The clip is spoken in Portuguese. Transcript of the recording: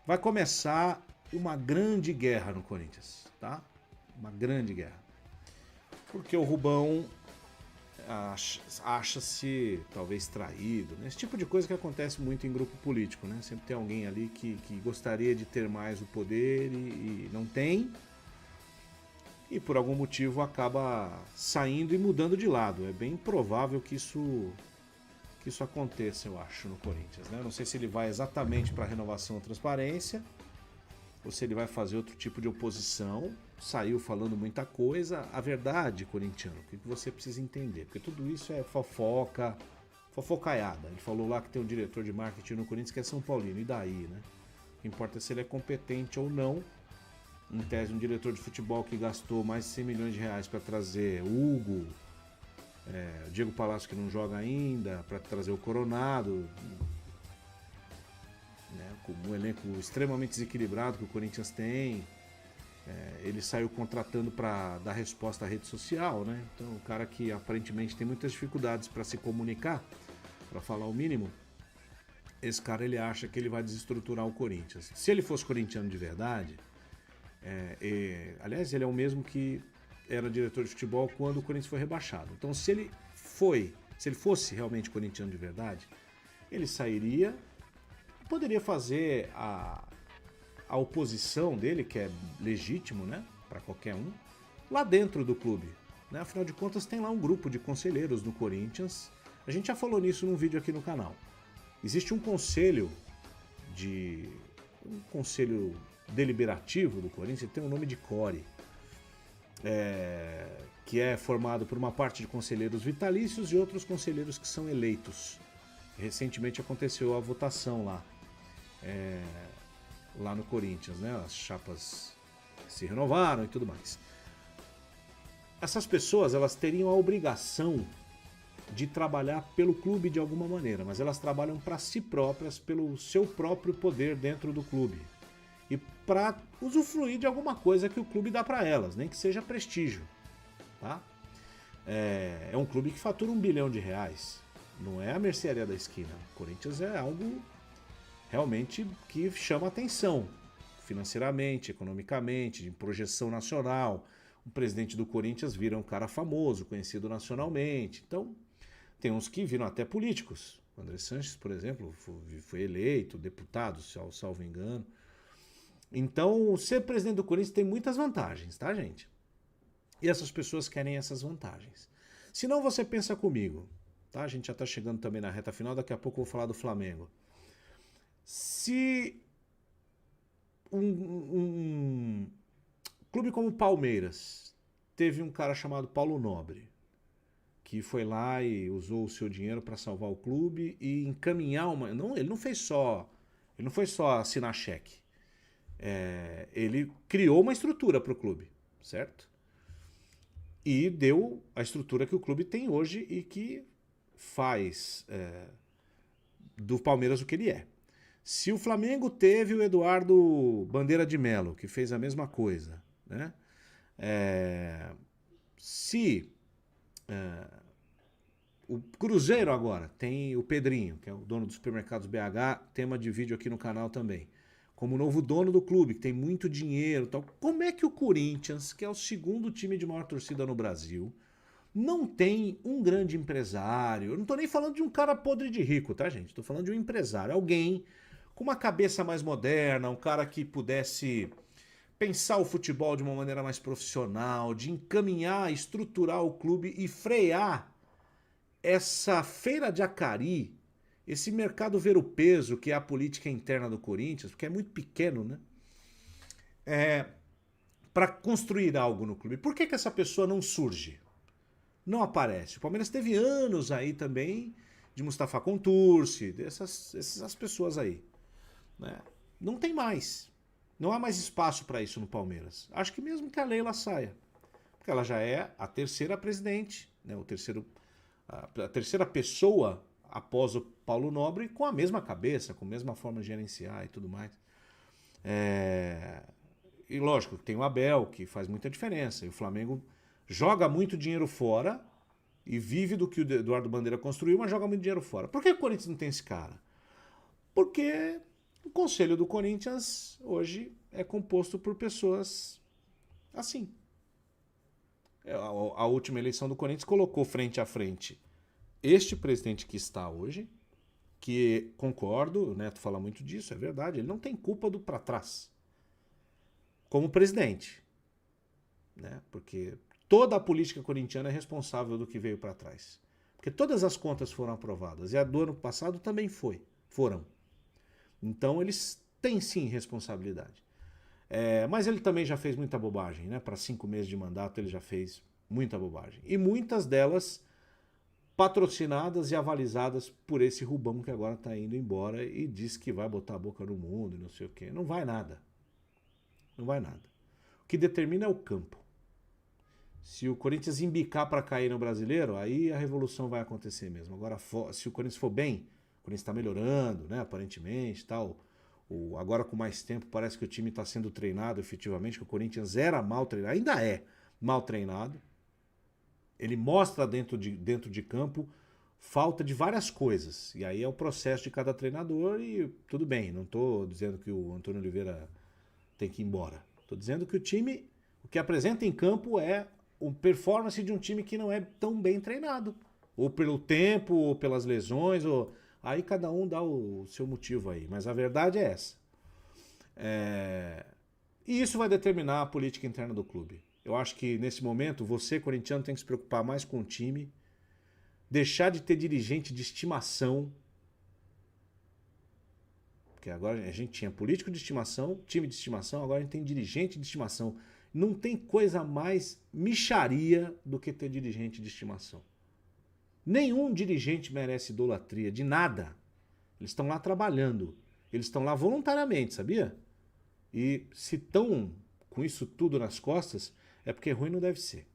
vai começar uma grande guerra no Corinthians, tá? Uma grande guerra. Porque o Rubão acha-se talvez traído, né? Esse tipo de coisa que acontece muito em grupo político, né? Sempre tem alguém ali que gostaria de ter mais o poder e não tem, e por algum motivo acaba saindo e mudando de lado. É bem provável que isso aconteça, eu acho, no Corinthians, né? Eu não sei se ele vai exatamente para a renovação ou transparência, ou se ele vai fazer outro tipo de oposição. Saiu falando muita coisa. A verdade, corintiano, o que você precisa entender? Porque tudo isso é fofoca, fofocaiada. Ele falou lá que tem um diretor de marketing no Corinthians que é São Paulino, e daí, né? O que importa é se ele é competente ou não. Em tese, um diretor de futebol que gastou mais de 100 milhões de reais para trazer Hugo, Diego Palácio, que não joga ainda, para trazer o Coronado, né, com um elenco extremamente desequilibrado que o Corinthians tem. Ele saiu contratando para dar resposta à rede social, né? Então, o cara que aparentemente tem muitas dificuldades para se comunicar, para falar o mínimo, esse cara ele acha que ele vai desestruturar o Corinthians. Se ele fosse corintiano de verdade, aliás, ele é o mesmo que era diretor de futebol quando o Corinthians foi rebaixado. Então, se ele fosse realmente corintiano de verdade, ele sairia, poderia fazer a oposição dele, que é legítimo, né, para qualquer um, lá dentro do clube, né? Afinal de contas, tem lá um grupo de conselheiros no Corinthians. A gente já falou nisso num vídeo aqui no canal. Existe um conselho deliberativo do Corinthians, ele tem o nome de CORE, que é formado por uma parte de conselheiros vitalícios e outros conselheiros que são eleitos. Recentemente aconteceu a votação lá no Corinthians, né? As chapas se renovaram e tudo mais. Essas pessoas, elas teriam a obrigação de trabalhar pelo clube de alguma maneira, mas elas trabalham para si próprias, pelo seu próprio poder dentro do clube e para usufruir de alguma coisa que o clube dá para elas, nem que seja prestígio, tá? É um clube que fatura R$1 bilhão, não é a mercearia da esquina. O Corinthians é algo realmente que chama atenção financeiramente, economicamente, de projeção nacional. O presidente do Corinthians vira um cara famoso, conhecido nacionalmente. Então, tem uns que viram até políticos. O André Sanches, por exemplo, foi eleito deputado, salvo engano. Então, ser presidente do Corinthians tem muitas vantagens, tá, gente? E essas pessoas querem essas vantagens. Se não, você pensa comigo, tá? A gente já tá chegando também na reta final, daqui a pouco eu vou falar do Flamengo. Se um clube como o Palmeiras teve um cara chamado Paulo Nobre, que foi lá e usou o seu dinheiro para salvar o clube e encaminhar uma... Não, ele não foi só assinar cheque. Ele criou uma estrutura para o clube, certo? E deu a estrutura que o clube tem hoje e que faz do Palmeiras o que ele é. Se o Flamengo teve o Eduardo Bandeira de Melo, que fez a mesma coisa, né? Se o Cruzeiro agora tem o Pedrinho, que é o dono dos supermercados BH, tema de vídeo aqui no canal também, como novo dono do clube, que tem muito dinheiro e tal. Como é que o Corinthians, que é o segundo time de maior torcida no Brasil, não tem um grande empresário? Eu não tô nem falando de um cara podre de rico, tá, gente? Tô falando de um empresário, alguém com uma cabeça mais moderna, um cara que pudesse pensar o futebol de uma maneira mais profissional, de encaminhar, estruturar o clube e frear essa feira de Acari, esse mercado ver o peso que é a política interna do Corinthians, porque é muito pequeno, né? Para construir algo no clube. Por que essa pessoa não surge? Não aparece. O Palmeiras teve anos aí também de Mustafa Contursi, essas pessoas aí, né? Não tem mais. Não há mais espaço para isso no Palmeiras. Acho que mesmo que a Leila saia, porque ela já é a terceira presidente, né? A terceira pessoa após o Paulo Nobre com a mesma cabeça, com a mesma forma de gerenciar e tudo mais. E lógico, tem o Abel, que faz muita diferença. E o Flamengo joga muito dinheiro fora e vive do que o Eduardo Bandeira construiu, mas joga muito dinheiro fora. Por que o Corinthians não tem esse cara? Porque O conselho do Corinthians hoje é composto por pessoas assim. A última eleição do Corinthians colocou frente a frente este presidente que está hoje, que concordo, o Neto fala muito disso, é verdade, ele não tem culpa do para trás como presidente, né? Porque toda a política corintiana é responsável do que veio para trás. Porque todas as contas foram aprovadas e a do ano passado também foram. Então eles têm sim responsabilidade. Mas ele também já fez muita bobagem, né? Para 5 meses de mandato ele já fez muita bobagem. E muitas delas patrocinadas e avalizadas por esse Rubão que agora está indo embora e diz que vai botar a boca no mundo e não sei o quê. Não vai nada. Não vai nada. O que determina é o campo. Se o Corinthians embicar para cair no Brasileiro, aí a revolução vai acontecer mesmo. Agora, se o Corinthians for bem, o Corinthians está melhorando, né? Aparentemente, tal. Agora com mais tempo parece que o time está sendo treinado efetivamente, que o Corinthians era mal treinado, ainda é mal treinado. Ele mostra dentro de campo falta de várias coisas. E aí é o processo de cada treinador e tudo bem. Não estou dizendo que o Antônio Oliveira tem que ir embora. Estou dizendo que o time, o que apresenta em campo é a performance de um time que não é tão bem treinado. Ou pelo tempo, ou pelas lesões, ou... Aí cada um dá o seu motivo aí. Mas a verdade é essa. E isso vai determinar a política interna do clube. Eu acho que nesse momento você, corintiano, tem que se preocupar mais com o time, deixar de ter dirigente de estimação, porque agora a gente tinha político de estimação, time de estimação, agora a gente tem dirigente de estimação. Não tem coisa mais mixaria do que ter dirigente de estimação. Nenhum dirigente merece idolatria, de nada. Eles estão lá trabalhando, eles estão lá voluntariamente, sabia? E se estão com isso tudo nas costas, é porque ruim não deve ser.